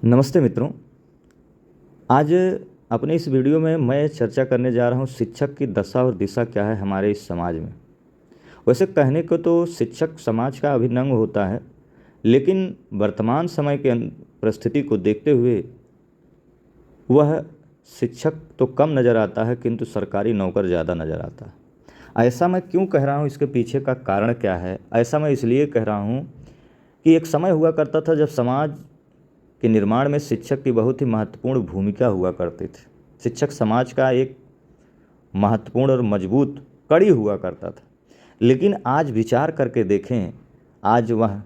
नमस्ते मित्रों। आज अपने इस वीडियो में मैं चर्चा करने जा रहा हूँ शिक्षक की दशा और दिशा क्या है हमारे इस समाज में। वैसे कहने को तो शिक्षक समाज का अभिन्न अंग होता है, लेकिन वर्तमान समय के परिस्थिति को देखते हुए वह शिक्षक तो कम नज़र आता है, किंतु सरकारी नौकर ज़्यादा नज़र आता है। ऐसा मैं क्यों कह रहा हूँ, इसके पीछे का कारण क्या है? ऐसा मैं इसलिए कह रहा हूँ कि एक समय हुआ करता था जब समाज के निर्माण में शिक्षक की बहुत ही महत्वपूर्ण भूमिका हुआ करती थी। शिक्षक समाज का एक महत्वपूर्ण और मजबूत कड़ी हुआ करता था। लेकिन आज विचार करके देखें, आज वह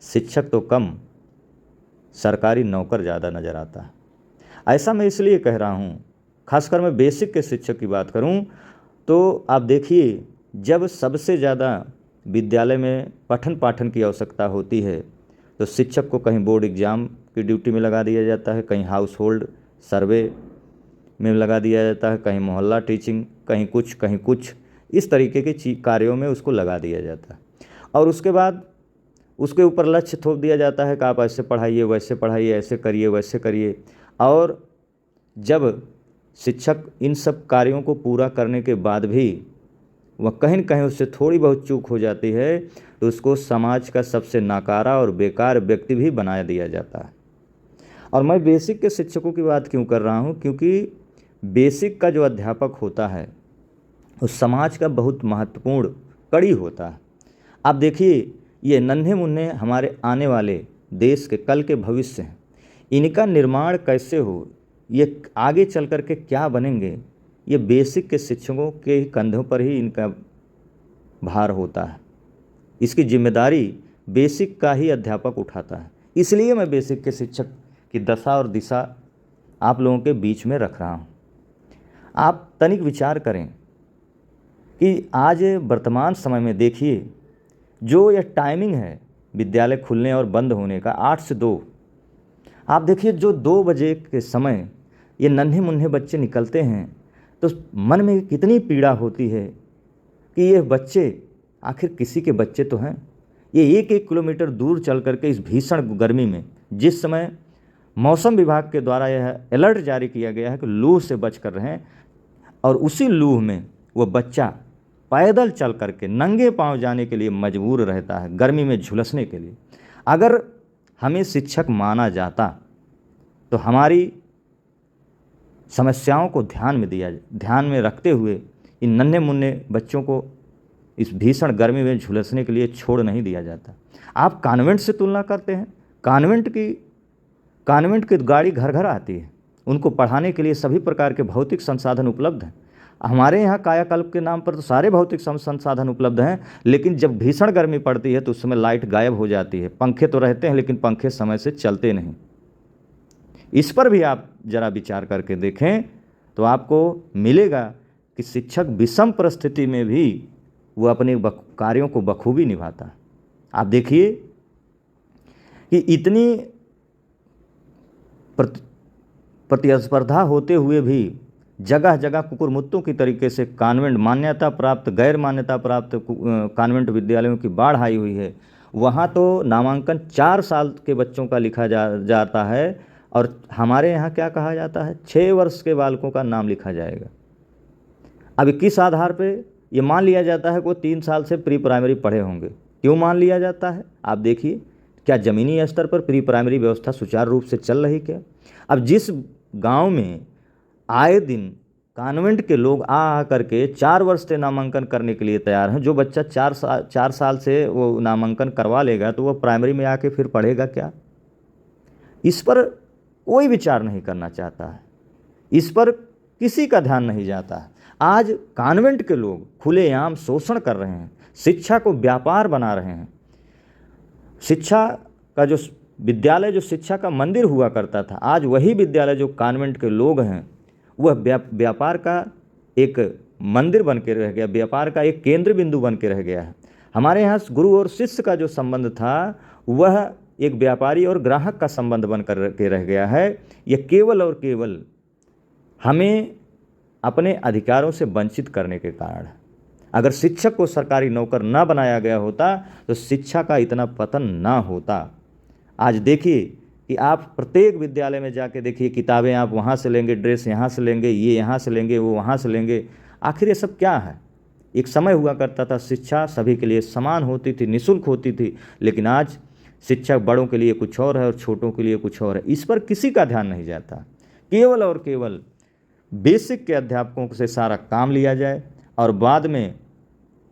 शिक्षक तो कम, सरकारी नौकर ज़्यादा नज़र आता है। ऐसा मैं इसलिए कह रहा हूँ, खासकर मैं बेसिक के शिक्षक की बात करूँ तो आप देखिए, जब सबसे ज़्यादा विद्यालय में पठन पाठन की आवश्यकता होती है तो शिक्षक को कहीं बोर्ड एग्ज़ाम की ड्यूटी में लगा दिया जाता है, कहीं हाउस होल्ड सर्वे में लगा दिया जाता है, कहीं मोहल्ला टीचिंग, कहीं कुछ इस तरीके के कार्यों में उसको लगा दिया जाता है। और उसके बाद उसके ऊपर लक्ष्य थोप दिया जाता है कि आप ऐसे पढ़ाइए, वैसे पढ़ाइए, ऐसे करिए, वैसे करिए। और जब शिक्षक इन सब कार्यों को पूरा करने के बाद भी वह कहीं न कहीं उससे थोड़ी बहुत चूक हो जाती है तो उसको समाज का सबसे नाकारा और बेकार व्यक्ति भी बना दिया जाता है। और मैं बेसिक के शिक्षकों की बात क्यों कर रहा हूँ, क्योंकि बेसिक का जो अध्यापक होता है उस समाज का बहुत महत्वपूर्ण कड़ी होता है। आप देखिए, ये नन्हे मुन्ने हमारे आने वाले देश के कल के भविष्य हैं। इनका निर्माण कैसे हो, ये आगे चल कर के क्या बनेंगे, ये बेसिक के शिक्षकों के कंधों पर ही इनका भार होता है। इसकी जिम्मेदारी बेसिक का ही अध्यापक उठाता है। इसलिए मैं बेसिक के शिक्षक की दशा और दिशा आप लोगों के बीच में रख रहा हूँ। आप तनिक विचार करें कि आज वर्तमान समय में देखिए, जो यह टाइमिंग है विद्यालय खुलने और बंद होने का 8 से 2, आप देखिए जो 2 बजे के समय ये नन्हे मुन्ने बच्चे निकलते हैं तो मन में कितनी पीड़ा होती है कि ये बच्चे आखिर किसी के बच्चे तो हैं। ये 1-1 किलोमीटर दूर चल करके इस भीषण गर्मी में, जिस समय मौसम विभाग के द्वारा यह अलर्ट जारी किया गया है कि लू से बच कर रहें, और उसी लू में वो बच्चा पैदल चल करके नंगे पांव जाने के लिए मजबूर रहता है, गर्मी में झुलसने के लिए। अगर हमें शिक्षक माना जाता तो हमारी समस्याओं को ध्यान में रखते हुए इन नन्हे मुन्ने बच्चों को इस भीषण गर्मी में झुलसने के लिए छोड़ नहीं दिया जाता। आप कॉन्वेंट से तुलना करते हैं, कॉन्वेंट की गाड़ी घर घर आती है, उनको पढ़ाने के लिए सभी प्रकार के भौतिक संसाधन उपलब्ध हैं। हमारे यहाँ कायाकल्प के नाम पर तो सारे भौतिक संसाधन उपलब्ध हैं, लेकिन जब भीषण गर्मी पड़ती है तो उस समय लाइट गायब हो जाती है। पंखे तो रहते हैं लेकिन पंखे समय से चलते नहीं। इस पर भी आप जरा विचार करके देखें तो आपको मिलेगा कि शिक्षक विषम परिस्थिति में भी वो अपने कार्यों को बखूबी निभाता है। आप देखिए कि इतनी प्रतिस्पर्धा होते हुए भी जगह जगह कुकुरमुत्तों की तरीके से कॉन्वेंट मान्यता प्राप्त, गैर मान्यता प्राप्त कॉन्वेंट विद्यालयों की बाढ़ आई हुई है। वहाँ तो नामांकन 4 साल के बच्चों का लिखा जाता है, और हमारे यहाँ क्या कहा जाता है, 6 वर्ष के बालकों का नाम लिखा जाएगा। अब किस आधार पे ये मान लिया जाता है कि वो 3 साल से प्री प्राइमरी पढ़े होंगे? क्यों मान लिया जाता है? आप देखिए, क्या ज़मीनी स्तर पर प्री प्राइमरी व्यवस्था सुचारू रूप से चल रही क्या? अब जिस गांव में आए दिन कॉन्वेंट के लोग आ करके 4 वर्ष से नामांकन करने के लिए तैयार हैं, जो बच्चा 4 साल से वो नामांकन करवा लेगा तो वो प्राइमरी में आके फिर पढ़ेगा क्या? इस पर कोई विचार नहीं करना चाहता है, इस पर किसी का ध्यान नहीं जाता है। आज कॉन्वेंट के लोग खुलेआम शोषण कर रहे हैं, शिक्षा को व्यापार बना रहे हैं। शिक्षा का जो विद्यालय, जो शिक्षा का मंदिर हुआ करता था, आज वही विद्यालय जो कॉन्वेंट के लोग हैं वह व्यापार का एक मंदिर बन के रह गया, व्यापार का एक केंद्र बिंदु बन के रह गया है। हमारे यहाँ गुरु और शिष्य का जो संबंध था वह एक व्यापारी और ग्राहक का संबंध बन कर के रह गया है। यह केवल और केवल हमें अपने अधिकारों से वंचित करने के कारण। अगर शिक्षक को सरकारी नौकर ना बनाया गया होता तो शिक्षा का इतना पतन ना होता। आज देखिए कि आप प्रत्येक विद्यालय में जाके देखिए, किताबें आप वहाँ से लेंगे, ड्रेस यहाँ से लेंगे, ये यहाँ से लेंगे, वो वहाँ से लेंगे। आखिर ये सब क्या है? एक समय हुआ करता था शिक्षा सभी के लिए समान होती थी, निःशुल्क होती थी, लेकिन आज शिक्षा बड़ों के लिए कुछ और है और छोटों के लिए कुछ और है। इस पर किसी का ध्यान नहीं जाता। केवल और केवल बेसिक के अध्यापकों से सारा काम लिया जाए और बाद में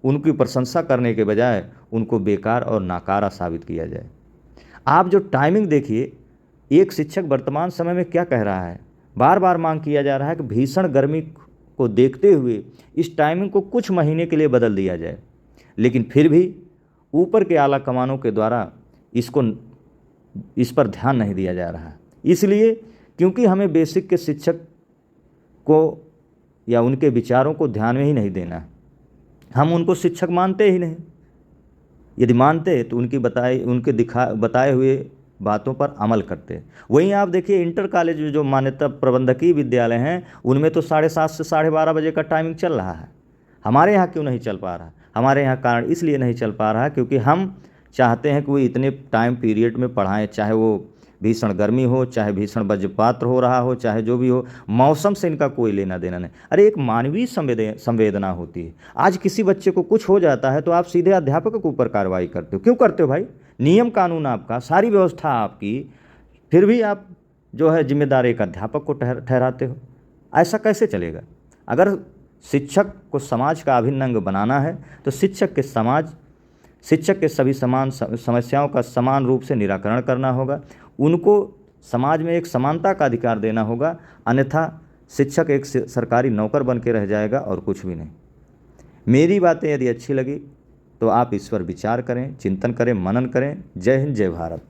उनकी प्रशंसा करने के बजाय उनको बेकार और नाकारा साबित किया जाए। आप जो टाइमिंग देखिए, एक शिक्षक वर्तमान समय में क्या कह रहा है, बार बार मांग किया जा रहा है कि भीषण गर्मी को देखते हुए इस टाइमिंग को कुछ महीने के लिए बदल दिया जाए, लेकिन फिर भी ऊपर के आला कमानों के द्वारा इस पर ध्यान नहीं दिया जा रहा है। इसलिए क्योंकि हमें बेसिक के शिक्षक को या उनके विचारों को ध्यान में ही नहीं देना है। हम उनको शिक्षक मानते ही नहीं। यदि मानते तो उनके बताए हुए बातों पर अमल करते। वहीं आप देखिए इंटर कॉलेज जो मान्यता प्रबंधकीय विद्यालय हैं, उनमें तो 7:30 से 12:30 बजे का टाइमिंग चल रहा है। हमारे यहाँ क्यों नहीं चल पा रहा? हमारे यहाँ कारण इसलिए नहीं चल पा रहा क्योंकि हम चाहते हैं कि वो इतने टाइम पीरियड में पढ़ाएं, चाहे वो भीषण गर्मी हो, चाहे भीषण वज्रपात हो रहा हो, चाहे जो भी हो, मौसम से इनका कोई लेना देना नहीं। अरे एक मानवीय संवेदना होती है। आज किसी बच्चे को कुछ हो जाता है तो आप सीधे अध्यापक के ऊपर कार्रवाई करते हो। क्यों करते हो भाई? नियम कानून आपका, सारी व्यवस्था आपकी, फिर भी आप जो है जिम्मेदार एक अध्यापक को ठहराते हो। ऐसा कैसे चलेगा? अगर शिक्षक को समाज का अभिन्न अंग बनाना है तो शिक्षक के सभी समान समस्याओं का समान रूप से निराकरण करना होगा। उनको समाज में एक समानता का अधिकार देना होगा, अन्यथा शिक्षक एक सरकारी नौकर बन के रह जाएगा और कुछ भी नहीं। मेरी बातें यदि अच्छी लगी तो आप इस पर विचार करें, चिंतन करें, मनन करें। जय हिंद, जय भारत।